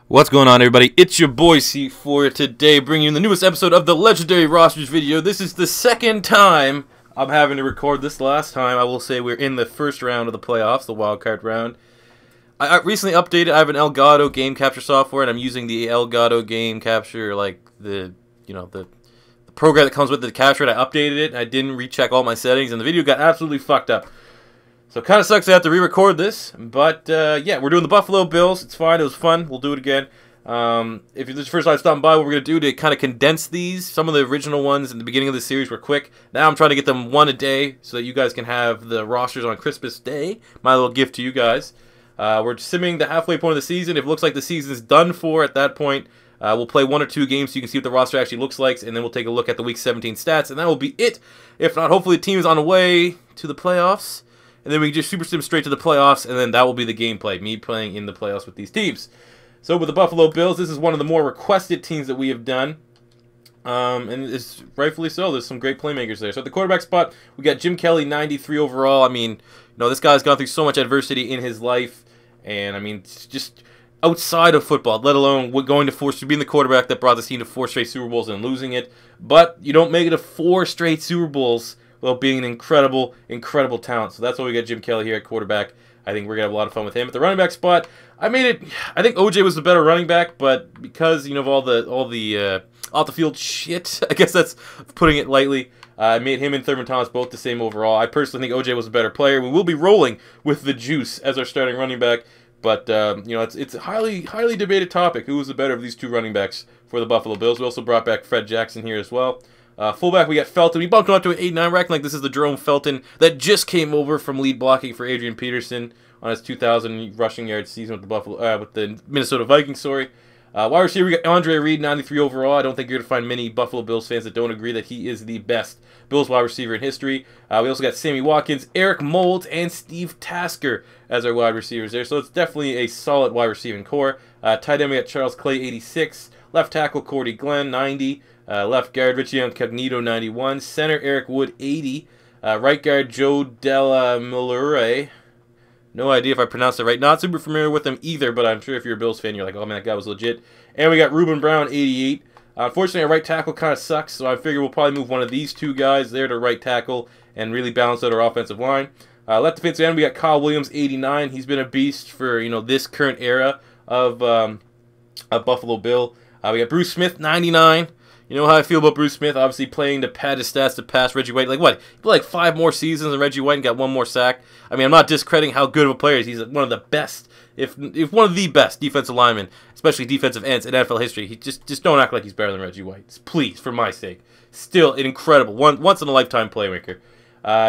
What's going on, everybody? It's your boy C4 today, bringing you the newest episode of the Legendary Rosters video. This is the second time I'm having to record. This last time, I will say, we're in the first round of the playoffs, the wildcard round. I recently updated. I have an Elgato game capture software, and I'm using the Elgato game capture, like the program that comes with the capture. And I updated it. I didn't recheck all my settings, and the video got absolutely fucked up. So it kind of sucks I have to re-record this, but yeah, we're doing the Buffalo Bills. It's fine. It was fun. We'll do it again. If this is the first time stopping by, what we're going to do to kind of condense these, some of the original ones in the beginning of the series were quick. Now I'm trying to get them one a day so that you guys can have the rosters on Christmas Day. My little gift to you guys. We're simming the halfway point of the season. If it looks like the season's done for at that point, we'll play 1 or 2 games so you can see what the roster actually looks like, and then we'll take a look at the Week 17 stats, and that will be it. If not, hopefully the team is on the way to the playoffs. And then we can just super sim straight to the playoffs, and then that will be the gameplay, me playing in the playoffs with these teams. So with the Buffalo Bills, this is one of the more requested teams that we have done. And it's rightfully so. There's some great playmakers there. So at the quarterback spot, we got Jim Kelly, 93 overall. I mean, this guy's gone through so much adversity in his life. And, I mean, it's just outside of football, let alone going to being the quarterback that brought this team to 4 straight Super Bowls and losing it. But you don't make it to 4 straight Super Bowls well, being an incredible talent. So that's why we got Jim Kelly here at quarterback. I think we're going to have a lot of fun with him. At the running back spot, I think OJ was the better running back, but because, of all the off-the-field shit, I guess that's putting it lightly, I made him and Thurman Thomas both the same overall. I personally think OJ was a better player. We will be rolling with the Juice as our starting running back, but, it's a highly debated topic. Who was the better of these 2 running backs for the Buffalo Bills? We also brought back Fred Jackson here as well. Fullback, we got Felton. We bumped him up to an 8-9. We're acting like this is the Jerome Felton that just came over from lead blocking for Adrian Peterson on his 2,000 rushing yard season with the Minnesota Vikings. Wide receiver, we got Andre Reed, 93 overall. I don't think you're going to find many Buffalo Bills fans that don't agree that he is the best Bills wide receiver in history. We also got Sammy Watkins, Eric Moulds, and Steve Tasker as our wide receivers there. So it's definitely a solid wide receiving core. Tight end, we got Charles Clay, 86. Left tackle, Cordy Glenn, 90. Left guard, Richie Incognito, 91. Center, Eric Wood, 80. Right guard, Joe Della Millure. No idea if I pronounced it right. Not super familiar with him either, but I'm sure if you're a Bills fan, you're like, oh man, that guy was legit. And we got Ruben Brown, 88. Unfortunately, our right tackle kind of sucks, so I figure we'll probably move one of these 2 guys there to right tackle and really balance out our offensive line. Left defensive end, we got Kyle Williams, 89. He's been a beast for, this current era of Buffalo Bill. We got Bruce Smith, 99. You know how I feel about Bruce Smith, obviously playing to pad his stats to pass Reggie White. Like, what? He played like 5 more seasons than Reggie White and got 1 more sack. I mean, I'm not discrediting how good of a player he is. He's one of the best, if one of the best defensive linemen, especially defensive ends in NFL history. He just don't act like he's better than Reggie White. Please, for my sake. Still an incredible, once-in-a-lifetime playmaker.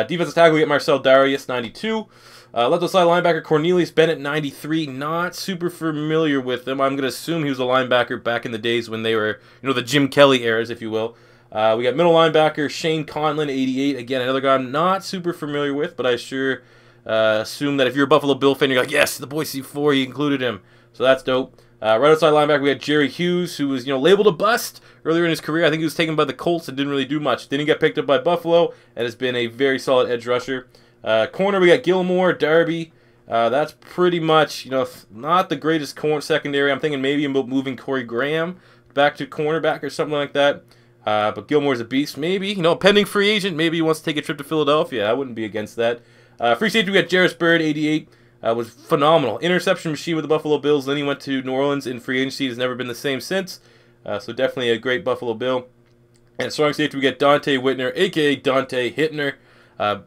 Defensive tackle, we get Marcel Darius, 92. Left outside linebacker, Cornelius Bennett, 93. Not super familiar with him. I'm going to assume he was a linebacker back in the days when they were, the Jim Kelly eras, if you will. We got middle linebacker, Shane Conlon, 88. Again, another guy I'm not super familiar with, but I sure assume that if you're a Buffalo Bill fan, you're like, yes, the boy C4, he included him. So that's dope. Right outside linebacker, we got Jerry Hughes, who was, labeled a bust earlier in his career. I think he was taken by the Colts and didn't really do much. Didn't get picked up by Buffalo and has been a very solid edge rusher. Corner, we got Gilmore, Darby. That's pretty much, not the greatest corner secondary. I'm thinking maybe about moving Corey Graham back to cornerback or something like that. But Gilmore's a beast. Maybe, pending free agent. Maybe he wants to take a trip to Philadelphia. I wouldn't be against that. Free safety, we got Jarris Byrd, 88. Was phenomenal. Interception machine with the Buffalo Bills. Then he went to New Orleans in free agency. Has never been the same since. So definitely a great Buffalo Bill. And strong safety, we got Dante Whitner, a.k.a. Dante Hittner.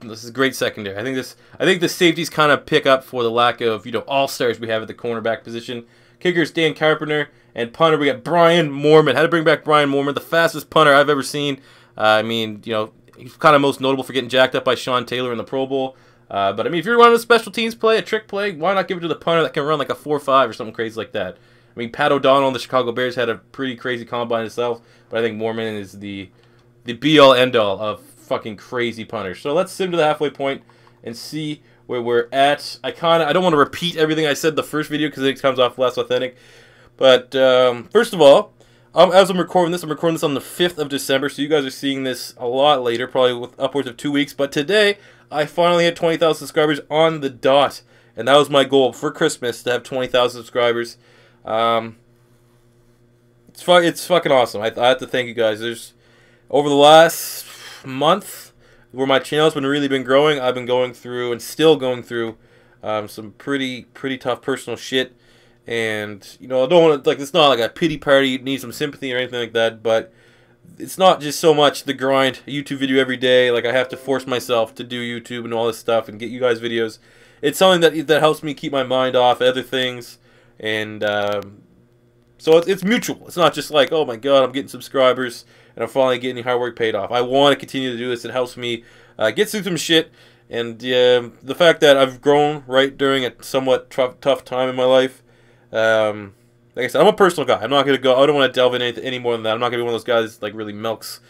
This is a great secondary. I think the safeties kind of pick up for the lack of all-stars we have at the cornerback position. Kickers Dan Carpenter, and punter we got Brian Moorman. Had to bring back Brian Moorman, the fastest punter I've ever seen. I mean, he's kind of most notable for getting jacked up by Sean Taylor in the Pro Bowl. But I mean, if you're running a special teams play, a trick play, why not give it to the punter that can run like a 4.5 or something crazy like that? I mean, Pat O'Donnell and the Chicago Bears had a pretty crazy combine itself, but I think Moorman is the be-all end-all of fucking crazy punters. So let's sim to the halfway point and see where we're at. I don't want to repeat everything I said in the first video because it comes off less authentic. But first of all, as I'm recording this on the 5th of December, so you guys are seeing this a lot later, probably with upwards of 2 weeks. But today, I finally hit 20,000 subscribers on the dot, and that was my goal for Christmas, to have 20,000 subscribers. It's fucking awesome. I have to thank you guys. There's over the last month where my channel's really been growing. I've been going through and still going through some pretty tough personal shit, and I don't want to, like, it's not like a pity party, need some sympathy or anything like that, but it's not just so much the grind, a YouTube video every day. Like, I have to force myself to do YouTube and all this stuff and get you guys videos. It's something that helps me keep my mind off other things, and so it's mutual. It's not just like, oh my god, I'm getting subscribers and I'm finally getting hard work paid off. I want to continue to do this. It helps me get through some shit. And the fact that I've grown right during a somewhat tough time in my life, like I said, I'm a personal guy. I'm not gonna go. I don't want to delve into any more than that. I'm not gonna be one of those guys that, like, really milks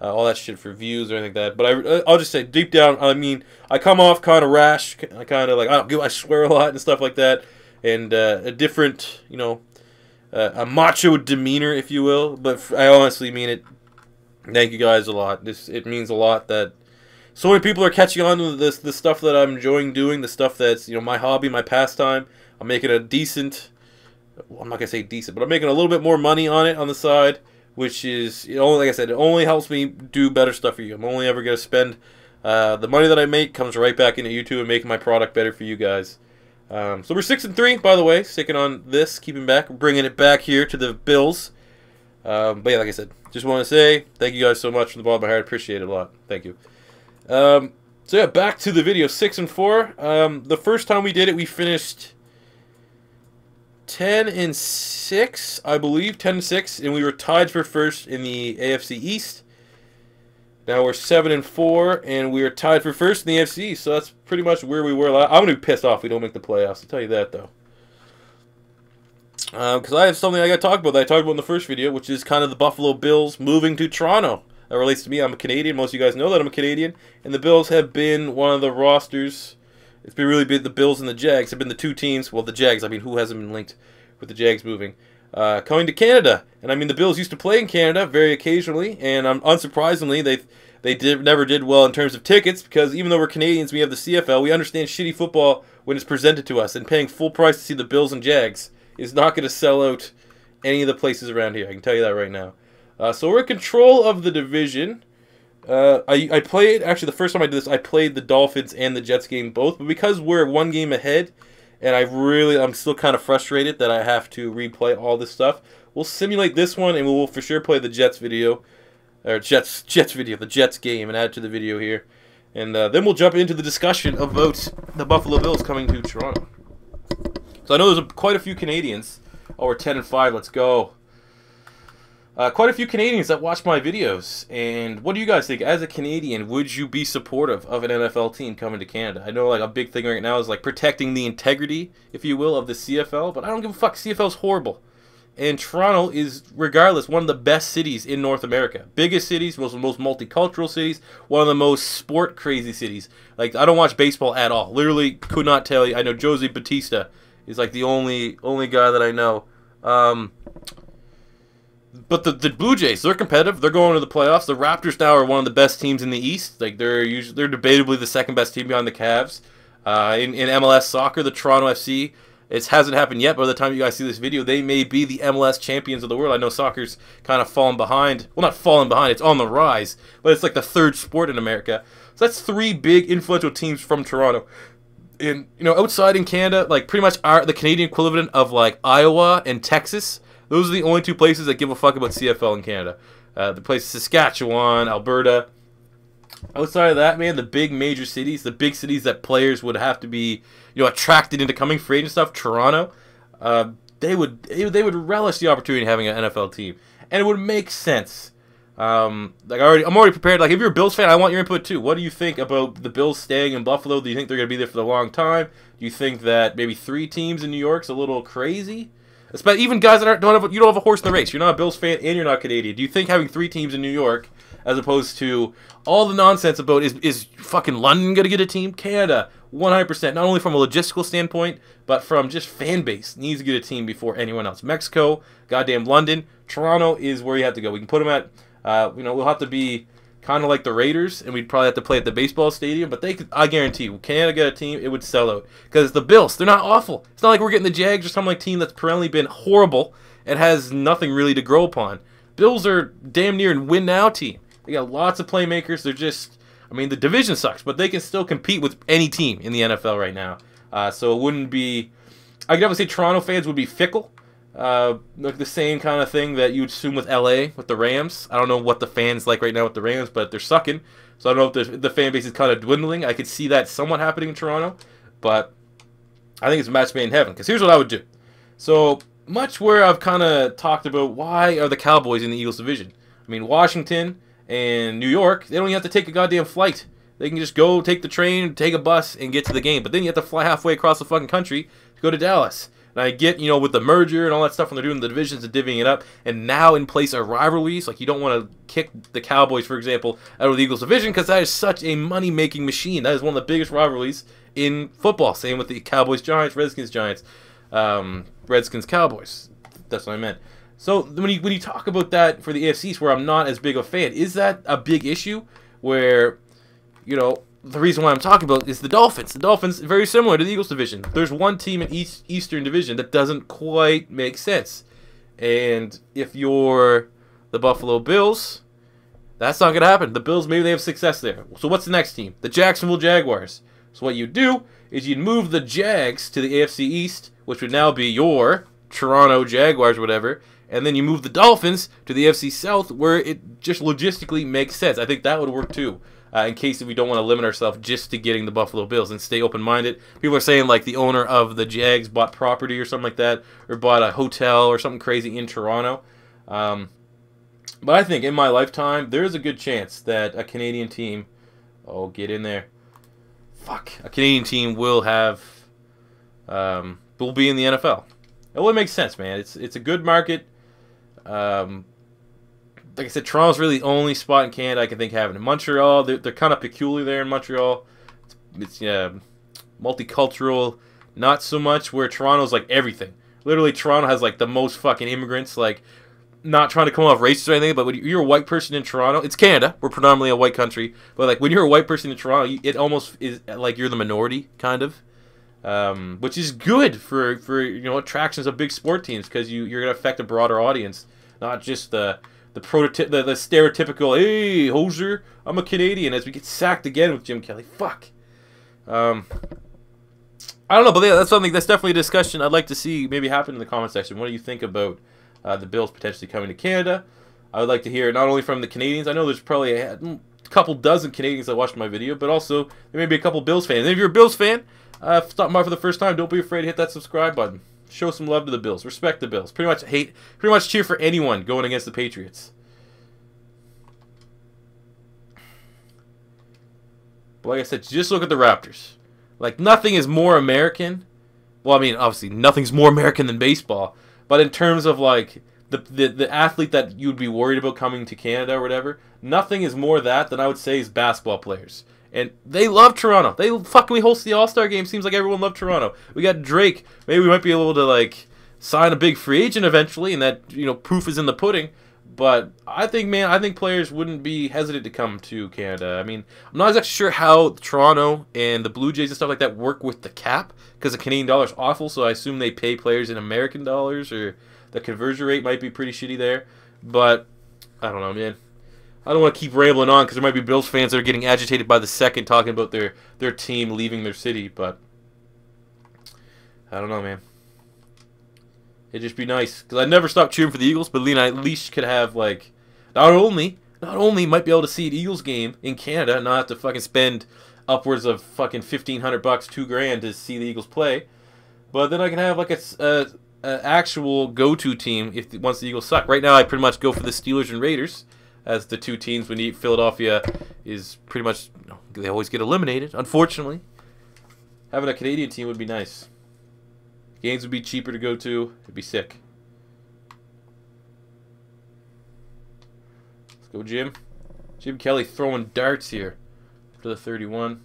all that shit for views or anything like that. But I'll just say, deep down, I mean, I come off kind of rash. I kind of like I swear a lot and stuff like that, and a different, a macho demeanor, if you will. But I honestly mean it. Thank you guys a lot. It means a lot that so many people are catching on to this stuff that I'm enjoying doing, the stuff that's, my hobby, my pastime. I'm making a decent, well, I'm not going to say decent, but I'm making a little bit more money on it on the side, which is, like I said, it only helps me do better stuff for you. I'm only ever going to spend, the money that I make comes right back into YouTube and making my product better for you guys. So we're 6-3, by the way, sticking on this, keeping back, bringing it back here to the Bills. But yeah, like I said, just want to say thank you guys so much from the bottom of my heart. Appreciate it a lot. Thank you. So yeah, back to the video. 6-4. The first time we did it, we finished 10-6, I believe, 10-6, and we were tied for first in the AFC East. Now we're 7-4, and we are tied for first in the AFC East. So that's pretty much where we were. I'm gonna be pissed off if we don't make the playoffs. I'll tell you that, though. Because I have something I got to talk about that I talked about in the first video, which is kind of the Buffalo Bills moving to Toronto. That relates to me. I'm a Canadian. Most of you guys know that I'm a Canadian. And the Bills have been one of the rosters. It's been really big. The Bills and the Jags have been the two teams. Well, the Jags, I mean, who hasn't been linked with the Jags moving? Coming to Canada. And I mean, the Bills used to play in Canada very occasionally. And unsurprisingly, they never did well in terms of tickets, because even though we're Canadians, we have the CFL. We understand shitty football when it's presented to us. And paying full price to see the Bills and Jags is not going to sell out any of the places around here. I can tell you that right now. So we're in control of the division. I played, actually the first time I did this, I played the Dolphins and the Jets game both. But because we're one game ahead, and I'm still kind of frustrated that I have to replay all this stuff, we'll simulate this one, and we'll for sure play the Jets video. Or Jets video, the Jets game, and add it to the video here. And then we'll jump into the discussion about the Buffalo Bills coming to Toronto. So I know there's quite a few Canadians. Oh, we're 10-5. Let's go. Quite a few Canadians that watch my videos. And what do you guys think? As a Canadian, would you be supportive of an NFL team coming to Canada? I know, like, a big thing right now is, like, protecting the integrity, if you will, of the CFL. But I don't give a fuck. CFL's horrible. And Toronto is, regardless, one of the best cities in North America. Biggest cities, most multicultural cities, one of the most sport-crazy cities. Like, I don't watch baseball at all. Literally could not tell you. I know Josie Batista is like the only guy that I know. But the Blue Jays, they're competitive. They're going to the playoffs. The Raptors now are one of the best teams in the East. Like, they're debatably the second best team behind the Cavs. In MLS soccer, the Toronto FC, it hasn't happened yet. By the time you guys see this video, they may be the MLS champions of the world. I know soccer's kind of fallen behind. Well, not fallen behind. It's on the rise. But it's like the third sport in America. So that's three big influential teams from Toronto. And, outside in Canada, like, pretty much the Canadian equivalent of, like, Iowa and Texas, those are the only two places that give a fuck about CFL in Canada. The places Saskatchewan, Alberta. Outside of that, man, the big major cities, the big cities that players would have to be, attracted into coming free and stuff, Toronto, they would relish the opportunity of having an NFL team. And it would make sense. I'm already prepared. Like, if you're a Bills fan, I want your input too. What do you think about the Bills staying in Buffalo? Do you think they're going to be there for a long time? Do you think that maybe 3 teams in New York's a little crazy? Especially even guys that don't have a horse in the race. You're not a Bills fan and you're not Canadian. Do you think having 3 teams in New York, as opposed to all the nonsense about is fucking London going to get a team? Canada, 100%. Not only from a logistical standpoint, but from just fan base, needs to get a team before anyone else. Mexico, goddamn London, Toronto is where you have to go. We can put them at. We'll have to be kind of like the Raiders, and we'd probably have to play at the baseball stadium. But I guarantee you, Canada get a team, it would sell out. Because the Bills, they're not awful. It's not like we're getting the Jags or some like team that's perennially been horrible and has nothing really to grow upon. Bills are damn near a win now team. They got lots of playmakers. They're just, I mean, the division sucks, but they can still compete with any team in the NFL right now. So it wouldn't be, I could definitely say Toronto fans would be fickle. Like the same kind of thing that you would assume with LA, with the Rams. I don't know what the fans like right now with the Rams, but they're sucking. So I don't know if the fan base is kind of dwindling. I could see that somewhat happening in Toronto, but I think it's a match made in heaven. Because here's what I would do. So much where I've kind of talked about why are the Cowboys in the Eagles division. I mean, Washington and New York, they don't even have to take a goddamn flight. They can just go take the train, take a bus, and get to the game. But then you have to fly halfway across the fucking country to go to Dallas. And I get, you know, with the merger and all that stuff when they're doing the divisions and divvying it up, and now in place of rivalries, like you don't want to kick the Cowboys, for example, out of the Eagles division because that is such a money-making machine. That is one of the biggest rivalries in football. Same with the Cowboys-Giants, Redskins-Giants, Redskins-Cowboys. That's what I meant. So when you talk about that for the AFC East, where I'm not as big of a fan, is that a big issue where, you know, the reason why I'm talking about is the Dolphins. The Dolphins, very similar to the Eagles division. There's one team in Eastern division that doesn't quite make sense. And if you're the Buffalo Bills, that's not going to happen. The Bills, maybe they have success there. So what's the next team? The Jacksonville Jaguars. So what you do is you'd move the Jags to the AFC East, which would now be your Toronto Jaguars or whatever, and then you move the Dolphins to the AFC South, where it just logistically makes sense. I think that would work too. In case if we don't want to limit ourselves just to getting the Buffalo Bills and stay open-minded. People are saying like the owner of the Jags bought property or something like that, or bought a hotel or something crazy in Toronto. But I think in my lifetime, there is a good chance that a Canadian team, oh, get in there, a Canadian team will have, will be in the NFL. It would make sense, man. It's a good market. Like I said, Toronto's really the only spot in Canada I can think having it. Montreal, they're kind of peculiar there in Montreal. It's multicultural, not so much where Toronto's like everything. Literally, Toronto has like the most fucking immigrants. Like, not trying to come off racist or anything, but when you're a white person in Toronto, it's Canada. We're predominantly a white country, but like when you're a white person in Toronto, it almost is like you're the minority, kind of. Which is good for you know, attractions of big sport teams because you're gonna affect a broader audience, not just the stereotypical, hey, hoser, I'm a Canadian, as we get sacked again with Jim Kelly. Fuck. I don't know, but yeah, that's something that's definitely a discussion I'd like to see maybe happen in the comment section. What do you think about the Bills potentially coming to Canada? I would like to hear not only from the Canadians. I know there's probably a couple dozen Canadians that watched my video, but also there may be a couple Bills fans. And if you're a Bills fan, stopping by for the first time, don't be afraid to hit that subscribe button. Show some love to the Bills. Respect the Bills. Pretty much cheer for anyone going against the Patriots. But like I said, just look at the Raptors. Like, nothing is more American. Well, I mean, obviously, nothing's more American than baseball. But in terms of, like, the athlete that you would be worried about coming to Canada or whatever, nothing is more that than I would say is basketball players. And they love Toronto. We host the All-Star game. Seems like everyone loved Toronto. We got Drake. Maybe we might be able to, like, sign a big free agent eventually, and that, you know, proof is in the pudding. But I think players wouldn't be hesitant to come to Canada. I mean, I'm not exactly sure how Toronto and the Blue Jays and stuff like that work with the cap, because the Canadian dollar is awful, so I assume they pay players in American dollars, or the conversion rate might be pretty shitty there. But I don't know, man. I don't want to keep rambling on because there might be Bills fans that are getting agitated by the second talking about their team leaving their city, but I don't know, man. It'd just be nice because I'd never stop cheering for the Eagles, but I at least could have, like, not only might be able to see an Eagles game in Canada and not have to fucking spend upwards of fucking $1,500, $2,000 to see the Eagles play, but then I can have like a actual go-to team once the Eagles suck. Right now, I pretty much go for the Steelers and Raiders as the two teams. When Philadelphia is pretty much, you know, they always get eliminated. Unfortunately, having a Canadian team would be nice. Games would be cheaper to go to. It'd be sick. Let's go, Jim. Jim Kelly throwing darts here for the 31.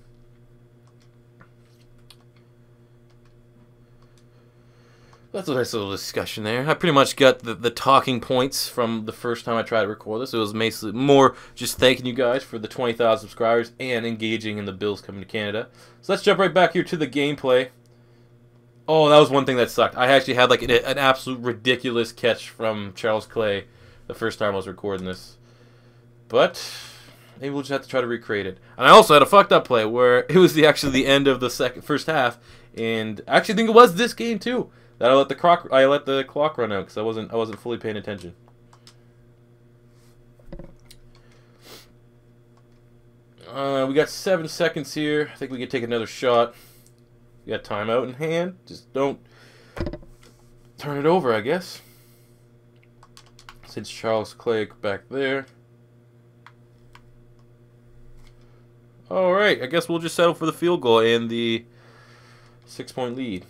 That's a nice little discussion there. I pretty much got the talking points from the first time I tried to record this. It was basically more just thanking you guys for the 20,000 subscribers and engaging in the Bills coming to Canada. So let's jump right back here to the gameplay. Oh, that was one thing that sucked. I actually had like an absolute ridiculous catch from Charles Clay the first time I was recording this. But maybe we'll just have to try to recreate it. And I also had a fucked up play where it was actually the end of the first half, and I actually think it was this game too. That I let the clock run out because I wasn't fully paying attention. We got 7 seconds here. I think we can take another shot. We got timeout in hand. Just don't turn it over, I guess. Since Charles Clay back there. All right, I guess we'll just settle for the field goal and the 6-point lead.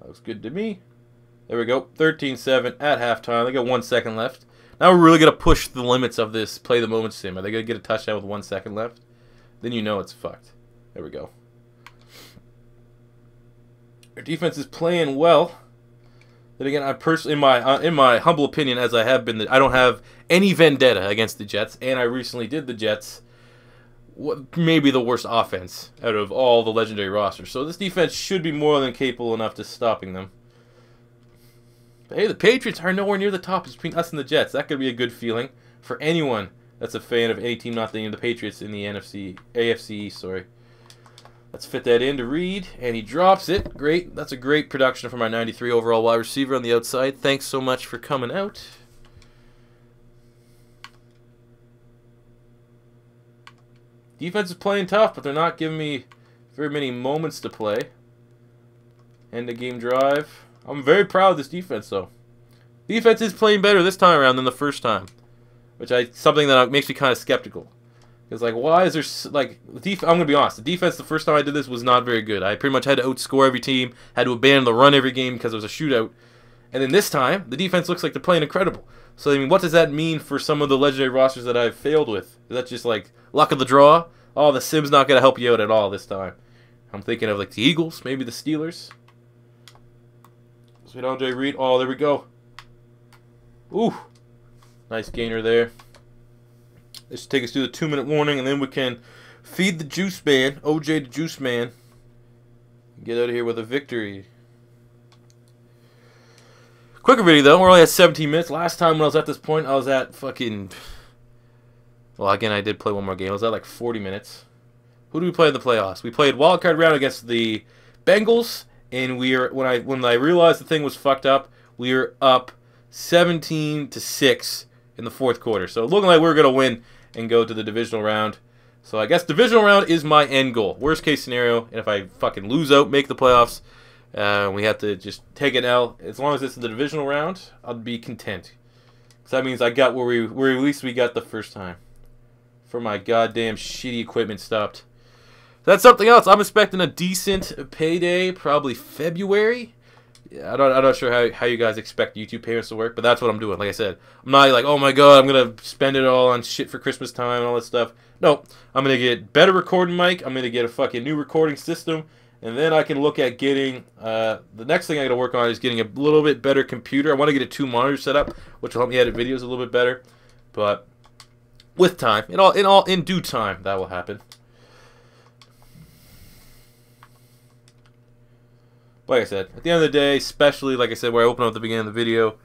Looks good to me. There we go. 13-7 at halftime. They got 1 second left. Now we're really going to push the limits of this play the moment sim. Are they going to get a touchdown with 1 second left? Then you know it's fucked. There we go. Our defense is playing well. Then again, I personally, in my humble opinion, as I have been, I don't have any vendetta against the Jets, and I recently did the Jets. Maybe the worst offense out of all the legendary rosters. So this defense should be more than capable enough to stopping them. But hey, the Patriots are nowhere near the top. It's between us and the Jets. That could be a good feeling for anyone that's a fan of any team not the Patriots in the AFC. Sorry. Let's fit that in to Reed, and he drops it. Great. That's a great production from our 93 overall wide receiver on the outside. Thanks so much for coming out. Defense is playing tough, but they're not giving me very many moments to play. End of game drive. I'm very proud of this defense, though. Defense is playing better this time around than the first time, which something that makes me kind of skeptical. Because like, why is there like I'm gonna be honest, the defense the first time I did this was not very good. I pretty much had to outscore every team, had to abandon the run every game because it was a shootout. And then this time, the defense looks like they're playing incredible. So, I mean, what does that mean for some of the legendary rosters that I've failed with? Is that just, like, luck of the draw? Oh, the sim's not going to help you out at all this time. I'm thinking of, like, the Eagles, maybe the Steelers. Sweet Andre Reed. Oh, there we go. Ooh. Nice gainer there. This should take us to the 2-minute warning, and then we can feed the Juice Man, OJ the Juice Man. Get out of here with a victory. Quicker video, though. We're only at 17 minutes. Last time when I was at this point, I was at fucking... Well, again, I did play one more game. I was at like 40 minutes. Who did we play in the playoffs? We played wildcard round against the Bengals, and when I realized the thing was fucked up, we were up 17-6 in the fourth quarter. So looking like we were going to win and go to the divisional round. So I guess divisional round is my end goal. Worst case scenario, and if I fucking lose out, make the playoffs, we have to just take an L. As long as it's the divisional round, I'll be content. Because that means I got where at least we got the first time. For my goddamn shitty equipment stopped. That's something else. I'm expecting a decent payday, probably February. Yeah, I'm not sure how you guys expect YouTube payments to work, but that's what I'm doing. Like I said, I'm not like, oh my god, I'm going to spend it all on shit for Christmas time and all that stuff. No, I'm going to get better recording mic. I'm going to get a fucking new recording system. And then I can look at getting, the next thing I got to work on is getting a little bit better computer. I want to get a 2-monitor setup, which will help me edit videos a little bit better. But with time, in due time, that will happen. Like I said, at the end of the day, especially like I said, where I opened up at the beginning of the video,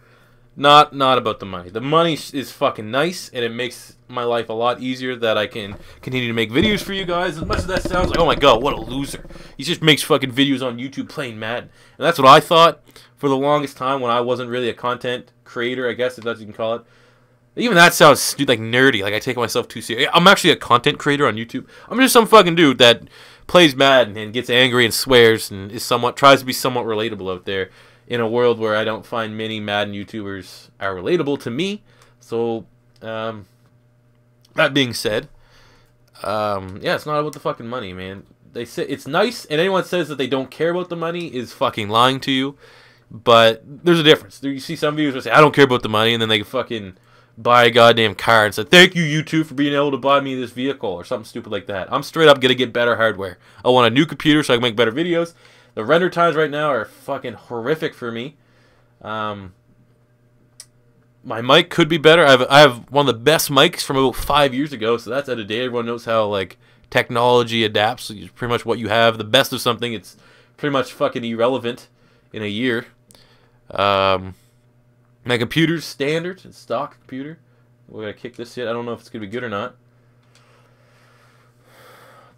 not about the money. The money is fucking nice, and it makes my life a lot easier that I can continue to make videos for you guys. As much as that sounds like, oh my god, what a loser. He just makes fucking videos on YouTube playing Madden. And that's what I thought for the longest time when I wasn't really a content creator, I guess, if that's what you can call it. Even that sounds like nerdy, like I take myself too serious. I'm actually a content creator on YouTube. I'm just some fucking dude that plays Madden and gets angry and swears and tries to be somewhat relatable out there in a world where I don't find many Madden YouTubers are relatable to me. So, that being said, yeah, it's not about the fucking money, man. They say it's nice, and anyone that says that they don't care about the money is fucking lying to you. But there's a difference. You see some videos that say, I don't care about the money, and then they fucking buy a goddamn car and say, thank you, YouTube, for being able to buy me this vehicle or something stupid like that. I'm straight up going to get better hardware. I want a new computer so I can make better videos. The render times right now are fucking horrific for me. My mic could be better. I have one of the best mics from about 5 years ago, so that's out of date. Everyone knows how like technology adapts. So pretty much what you have, the best of something, it's pretty much fucking irrelevant in a year. My computer's standard, it's stock computer. We're gonna kick this hit. I don't know if it's gonna be good or not.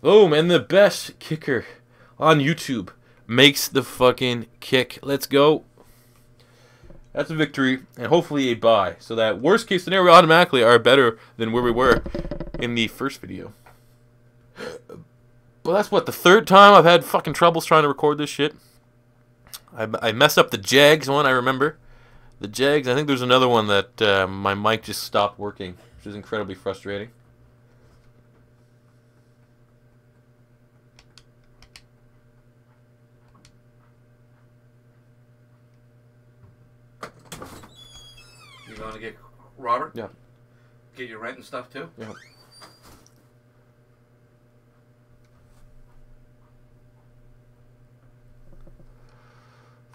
Boom, and the best kicker on YouTube makes the fucking kick. Let's go. That's a victory, and hopefully a bye. So that worst case scenario automatically are better than where we were in the first video. But that's what, the third time I've had fucking troubles trying to record this shit. I messed up the Jags one, I remember. The Jags, I think there's another one that my mic just stopped working, which is incredibly frustrating. You going to get Robert? Yeah. Get your rent and stuff too? Yeah.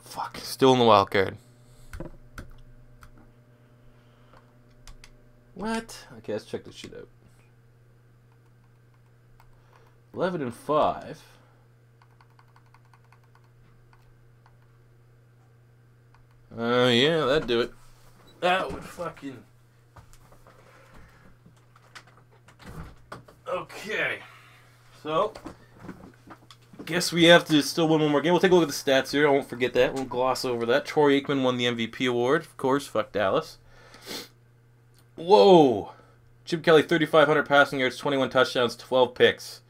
Fuck, still in the wild card. What? Okay, let's check this shit out. 11-5. Yeah, that'd do it. That would fucking... Okay. So, guess we have to still win one more game. We'll take a look at the stats here. I won't forget that. We'll gloss over that. Troy Aikman won the MVP award. Of course, fuck Dallas. Whoa. Chip Kelly, 3,500 passing yards, 21 touchdowns, 12 picks.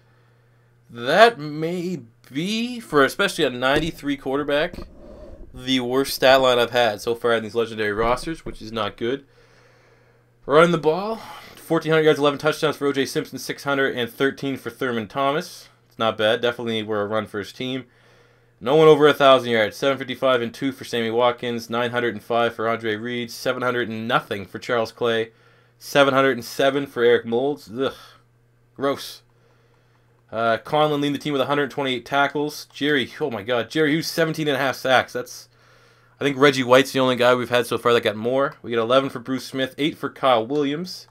That may be, for especially a 93 quarterback, the worst stat line I've had so far in these legendary rosters, which is not good. Running the ball, 1,400 yards, 11 touchdowns for O.J. Simpson, 613 for Thurman Thomas. It's not bad. Definitely we're a run-first team. No one over 1,000 yards. 755 and 2 for Sammy Watkins. 905 for Andre Reed. 700 and nothing for Charles Clay. 707 for Eric Moulds. Ugh. Gross. Conlon leading the team with 128 tackles. Jerry, oh my god. Jerry Hughes, 17.5 sacks. That's, I think Reggie White's the only guy we've had so far that got more. We got 11 for Bruce Smith. 8 for Kyle Williams.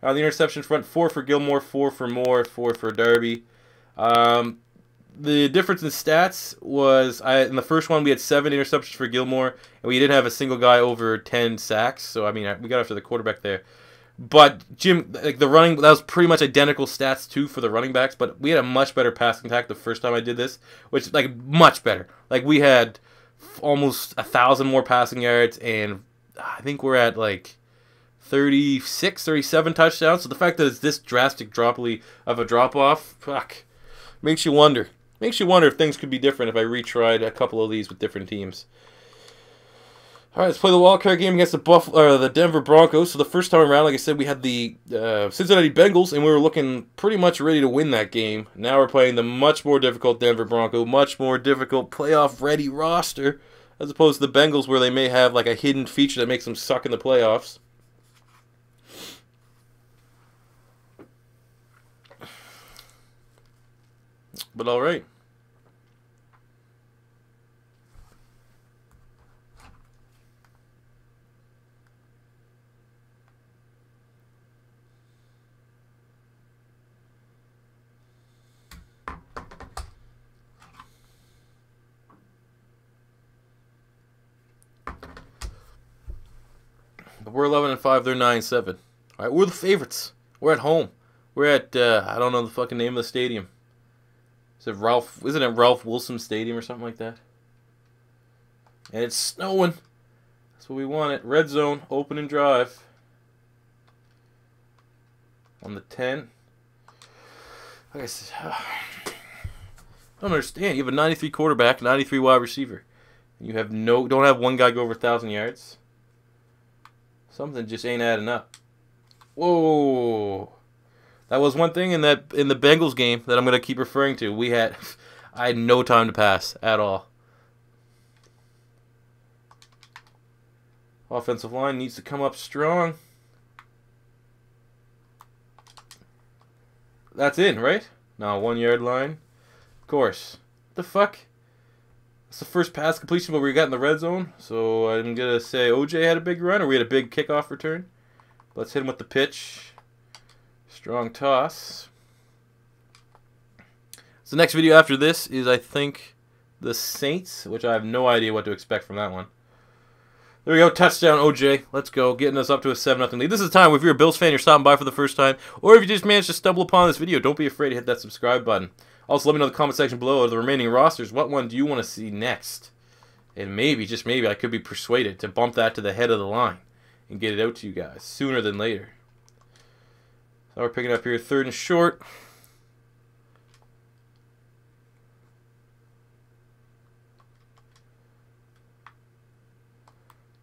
On the interception front, 4 for Gilmore. 4 for Moore. 4 for Darby. The difference in stats was, in the first one we had 7 interceptions for Gilmore, and we didn't have a single guy over 10 sacks. So I mean, we got after the quarterback there. But Jim, like the running, that was pretty much identical stats too for the running backs. But we had a much better passing attack the first time I did this, which like much better. Like we had almost 1,000 more passing yards, and I think we're at like 36, 37 touchdowns. So the fact that it's this drastic of a drop off, fuck, makes you wonder. Makes you wonder if things could be different if I retried a couple of these with different teams. All right, let's play the wildcard game against the Denver Broncos. So the first time around, like I said, we had the Cincinnati Bengals, and we were looking pretty much ready to win that game. Now we're playing the much more difficult Denver Bronco, much more difficult playoff-ready roster, as opposed to the Bengals, where they may have like a hidden feature that makes them suck in the playoffs. But all right. But we're 11-5. They're 9-7. All right, we're the favorites. We're at home. We're at I don't know the fucking name of the stadium. Isn't it Ralph Wilson Stadium or something like that? And it's snowing. That's what we wanted. Red zone, open and drive. On the 10. Like I said, I don't understand. You have a 93 quarterback, 93 wide receiver. You have don't have one guy go over 1,000 yards. Something just ain't adding up. Whoa. That was one thing in the Bengals game that I'm going to keep referring to. I had no time to pass at all. Offensive line needs to come up strong. That's in, right? No, 1 yard line. Of course. What the fuck? It's the first pass completion where we got in the red zone. So I'm going to say OJ had a big run, or we had a big kickoff return. Let's hit him with the pitch. Strong toss. So the next video after this is, I think, the Saints, which I have no idea what to expect from that one. There we go, touchdown OJ. Let's go, getting us up to a 7-0 lead. This is the time, if you're a Bills fan, you're stopping by for the first time, or if you just managed to stumble upon this video, don't be afraid to hit that subscribe button. Also, let me know in the comment section below of the remaining rosters, what one do you want to see next? And maybe, just maybe, I could be persuaded to bump that to the head of the line and get it out to you guys sooner than later. So we're picking up here 3rd and short.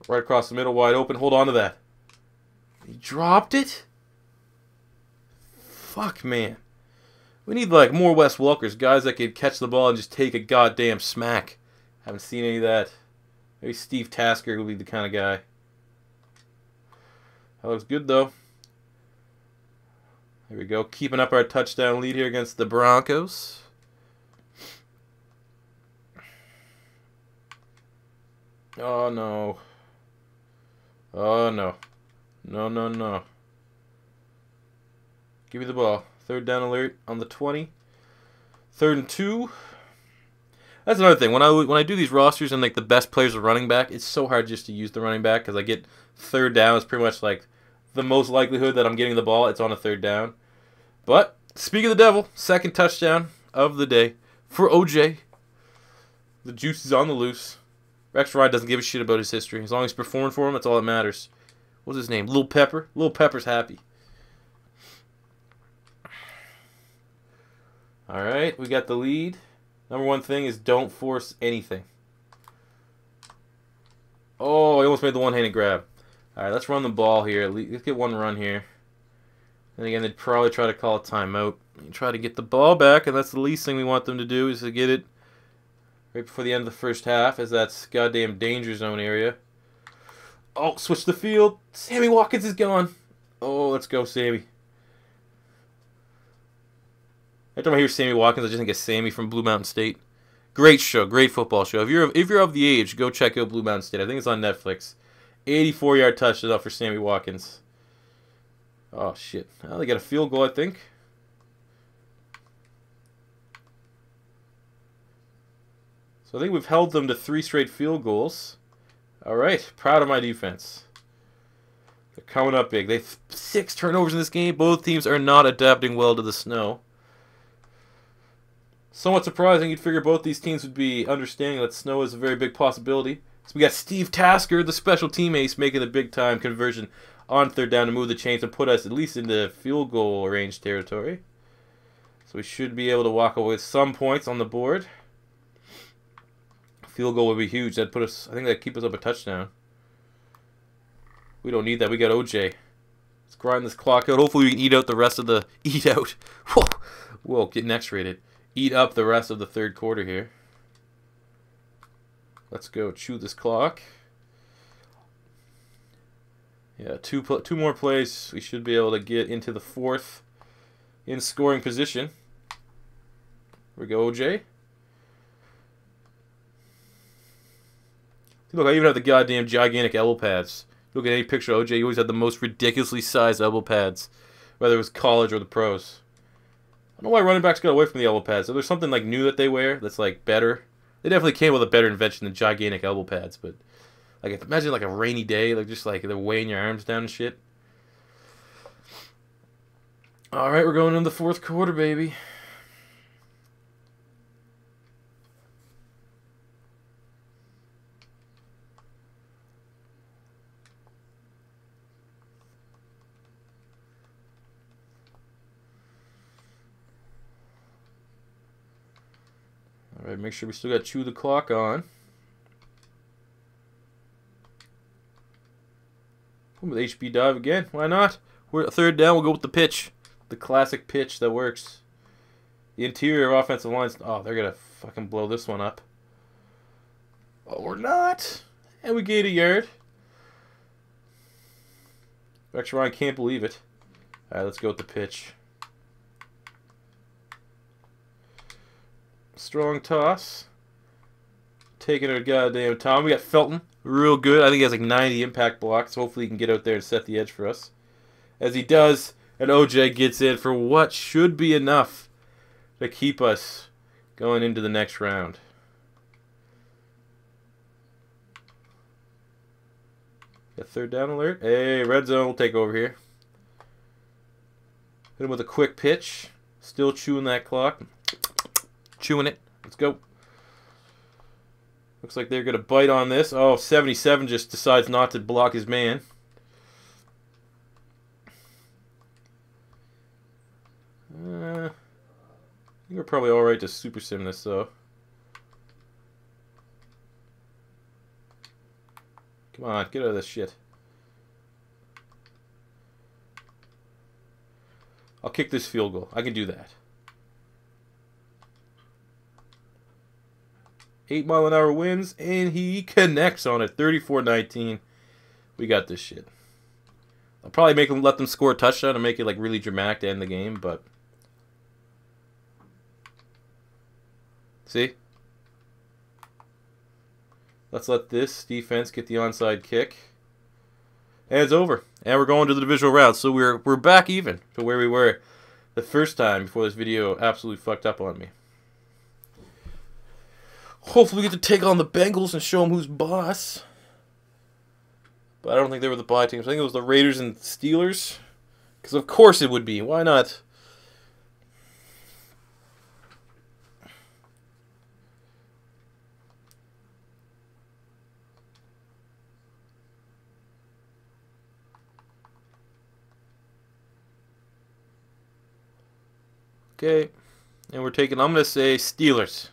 Right across the middle, wide open. Hold on to that. He dropped it? Fuck, man. We need, like, more Wes Welkers. Guys that could catch the ball and just take a goddamn smack. Haven't seen any of that. Maybe Steve Tasker would be the kind of guy. That looks good, though. There we go. Keeping up our touchdown lead here against the Broncos. Oh, no. Oh, no. No, no, no. Give me the ball. 3rd down alert on the 20. 3rd and 2. That's another thing. When I do these rosters and like the best players are running back, it's so hard just to use the running back because I get 3rd down. It's pretty much like the most likelihood that I'm getting the ball. It's on a 3rd down. But speak of the devil, 2nd touchdown of the day for OJ. The juice is on the loose. Rex Ryan doesn't give a shit about his history. As long as he's performing for him, that's all that matters. What's his name? Lil Pepper? Lil Pepper's happy. Alright, we got the lead. Number one thing is don't force anything. Oh, he almost made the one-handed grab. Alright, let's run the ball here. Let's get one run here. And again, they'd probably try to call a timeout. And try to get the ball back, and that's the least thing we want them to do is to get it right before the end of the first half, as that's goddamn danger zone area. Oh, switch the field. Sammy Watkins is gone. Oh, let's go, Sammy. Every time I hear Sammy Watkins, I just think of Sammy from Blue Mountain State. Great show, great football show. If you're of the age, go check out Blue Mountain State. I think it's on Netflix. 84-yard touchdown for Sammy Watkins. Oh, shit. Well, they got a field goal, I think. So I think we've held them to 3 straight field goals. All right, proud of my defense. They're coming up big. They have 6 turnovers in this game. Both teams are not adapting well to the snow. Somewhat surprising. You'd figure both these teams would be understanding that snow is a very big possibility. So we got Steve Tasker, the special team ace, making the big-time conversion on 3rd down to move the chains and put us at least into field goal range territory. So we should be able to walk away with some points on the board. Field goal would be huge. That'd put us, I think that'd keep us up a touchdown. We don't need that. We got OJ. Let's grind this clock out. Hopefully we can eat out the rest of the... Eat out. Whoa, getting X-rated. Eat up the rest of the 3rd quarter here. Let's go chew this clock. Yeah, two more plays. We should be able to get into the 4th in scoring position. Here we go, OJ. Look, I even have the goddamn gigantic elbow pads. Look at any picture of OJ, he always had the most ridiculously sized elbow pads, whether it was college or the pros. I don't know why running backs got away from the elbow pads. So there's something like new that they wear that's like better. They definitely came with a better invention than gigantic elbow pads, but like imagine like a rainy day, like just like they're weighing your arms down and shit. All right, we're going into the 4th quarter, baby. Alright, make sure we still got chew the clock on. With HB dive again. Why not? We're at 3rd down. We'll go with the pitch. The classic pitch that works. The interior offensive lines. Oh, they're going to fucking blow this one up. Oh, we're not. And we gained a yard. Rex Ryan can't believe it. Alright, let's go with the pitch. Strong toss. Taking our goddamn time. We got Felton. Real good. I think he has like 90 impact blocks. Hopefully he can get out there and set the edge for us. As he does, and OJ gets in for what should be enough to keep us going into the next round. Got third down alert. Hey, red zone will take over here. Hit him with a quick pitch. Still chewing that clock. Chewing it. Let's go. Looks like they're going to bite on this. Oh, 77 just decides not to block his man. I think we're probably alright to super sim this, though. Come on, get out of this shit. I'll kick this field goal. I can do that. 8-mile-an-hour wins, and he connects on it. 34-19. We got this shit. I'll probably let them score a touchdown and make it like really dramatic to end the game, but see? Let's let this defense get the onside kick. And it's over. And we're going to the divisional round. So we're back even to where we were the first time before this video absolutely fucked up on me. Hopefully we get to take on the Bengals and show them who's boss. But I don't think they were the bye teams. I think it was the Raiders and Steelers. Because of course it would be. Why not? Okay. And we're taking, I'm going to say Steelers.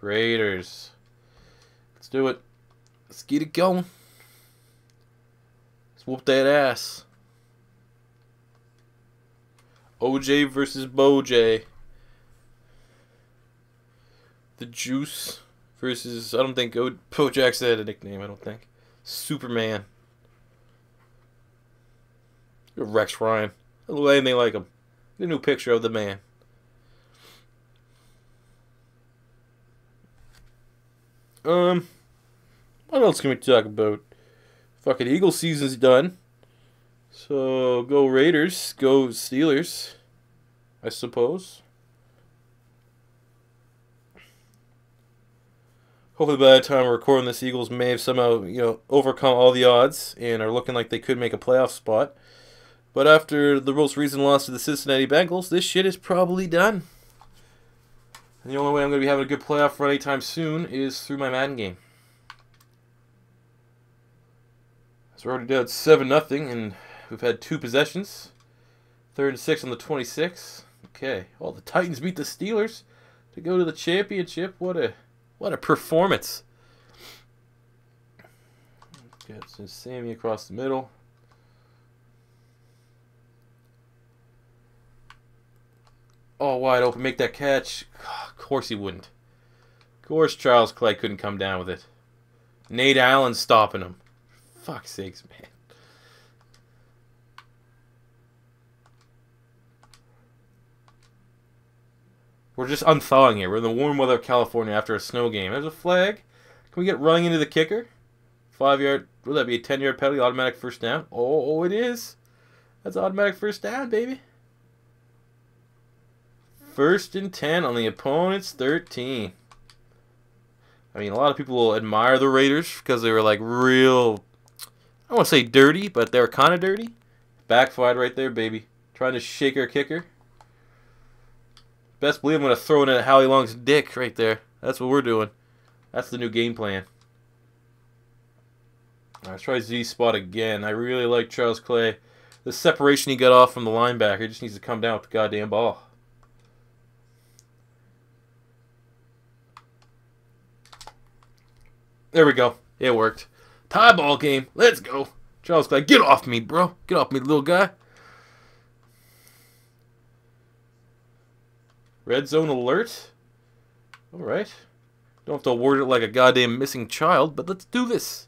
Raiders. Let's do it. Let's get it going. Let's whoop that ass. OJ versus Boj. The Juice versus, I don't think Bojack's had a nickname, I don't think. Superman. Rex Ryan. I don't look anything like him. Get a new picture of the man. What else can we talk about? Fucking Eagle season's done. So, go Raiders. Go Steelers. I suppose. Hopefully by the time we're recording this, Eagles may have somehow, overcome all the odds and are looking like they could make a playoff spot. But after the most recent loss to the Cincinnati Bengals, this shit is probably done. And the only way I'm going to be having a good playoff run anytime soon is through my Madden game. So we're already down 7-0, and we've had 2 possessions. 3rd and 6 on the 26. Okay. Well, the Titans beat the Steelers to go to the championship. What a performance. Got Sammy across the middle. Oh, wide open. Make that catch. Of course he wouldn't. Of course Charles Clay couldn't come down with it. Nate Allen stopping him. Fuck's sakes, man. We're just unthawing here. We're in the warm weather of California after a snow game. There's a flag. Can we get running into the kicker? 5-yard. Would that be a 10-yard penalty? Automatic first down? Oh, it is. That's automatic first down, baby. 1st and 10 on the opponent's 13. I mean, a lot of people will admire the Raiders because they were like real, I don't want to say dirty, but they were kind of dirty. Backfired right there, baby. Trying to shake our kicker. Best believe I'm going to throw it in Howie Long's dick right there. That's what we're doing. That's the new game plan. All right, let's try Z-spot again. I really like Charles Clay. The separation he got off from the linebacker, he just needs to come down with the goddamn ball. There we go. It worked. Tie ball game. Let's go. Charles Clay, get off me, bro. Get off me, little guy. Red zone alert. Alright. Don't have to word it like a goddamn missing child, but let's do this.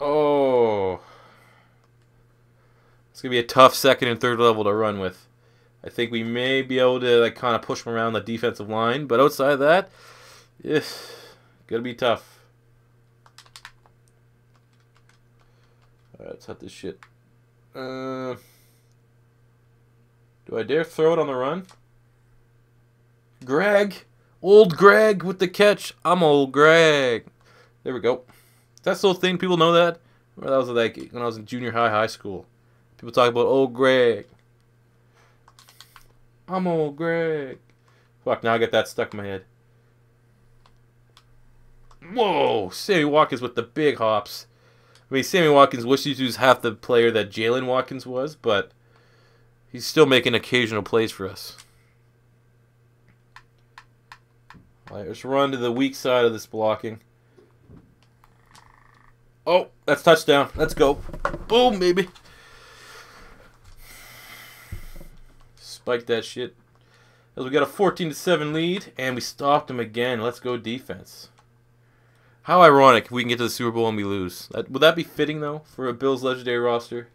Oh. It's going to be a tough second and third level to run with. I think we may be able to like kind of push them around the defensive line, but outside of that, it's going to be tough. Alright, let's hit this shit. Do I dare throw it on the run? Greg! Old Greg with the catch. I'm old Greg. There we go. That's still a thing. People know that? Or that was like when I was in junior high school. People talk about old Greg. I'm old Greg. Fuck, now I got that stuck in my head. Whoa! Sammy Watkins with the big hops. I mean, Sammy Watkins wishes he was half the player that Jalen Watkins was, but he's still making occasional plays for us. Alright, let's run to the weak side of this blocking. Oh, that's touchdown. Let's go. Boom, baby. Spike that shit. As we got a 14-7 lead, and we stopped them again. Let's go defense. How ironic if we can get to the Super Bowl and we lose. Would that be fitting, though, for a Bills legendary roster?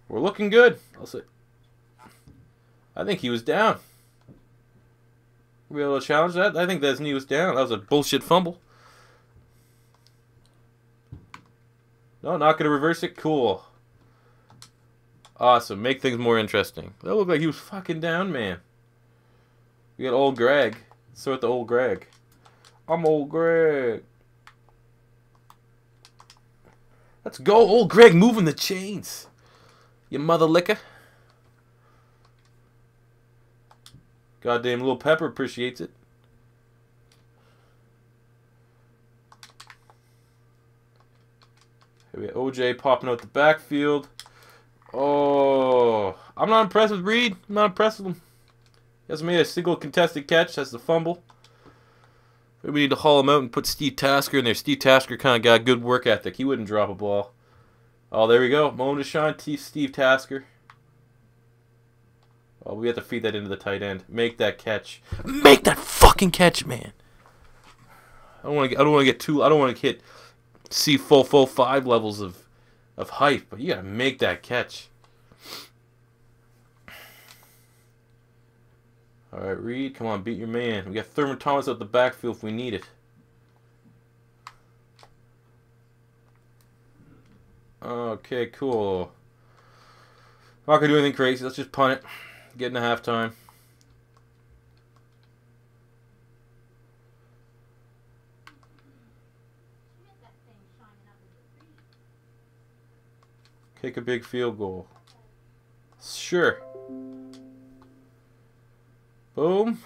We're looking good. I'll say. I think he was down. We able to challenge that? I think that knee was down. That was a bullshit fumble. No, not going to reverse it. Cool. Awesome. Make things more interesting. That looked like he was fucking down, man. We got old Greg. So at the old Greg. I'm old Greg. Let's go, old Greg, moving the chains. You mother licker. Goddamn little Pepper appreciates it. Here we got OJ popping out the backfield. Oh, I'm not impressed with Reed. I'm not impressed with him. He hasn't made a single contested catch. That's the fumble. Maybe we need to haul him out and put Steve Tasker in there. Steve Tasker kind of got good work ethic. He wouldn't drop a ball. Oh, there we go. Moment to shine, Steve Tasker. Oh, we have to feed that into the tight end. Make that catch. Make that fucking catch, man. I don't want to get too. I don't want to hit see full 5 levels of hype, but you gotta make that catch. All right, Reed, come on, beat your man. We got Thurman Thomas out the backfield if we need it. Okay, cool. Not gonna do anything crazy. Let's just punt it. Get into halftime. Kick a big field goal. Sure. Boom.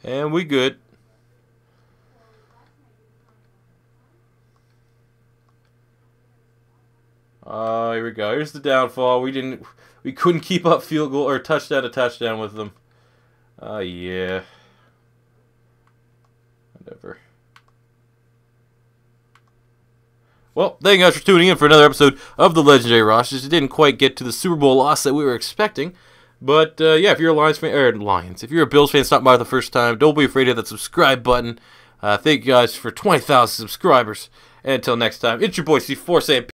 And we good. Here we go. Here's the downfall. We couldn't keep up field goal or touchdown to touchdown with them. Yeah. Whatever. Well, thank you guys for tuning in for another episode of the Legendary Rosters. It didn't quite get to the Super Bowl loss that we were expecting. But, yeah, if you're a Lions fan, if you're a Bills fan, stop by the first time. Don't be afraid to hit that subscribe button. Thank you guys for 20,000 subscribers. And until next time, it's your boy C4 saying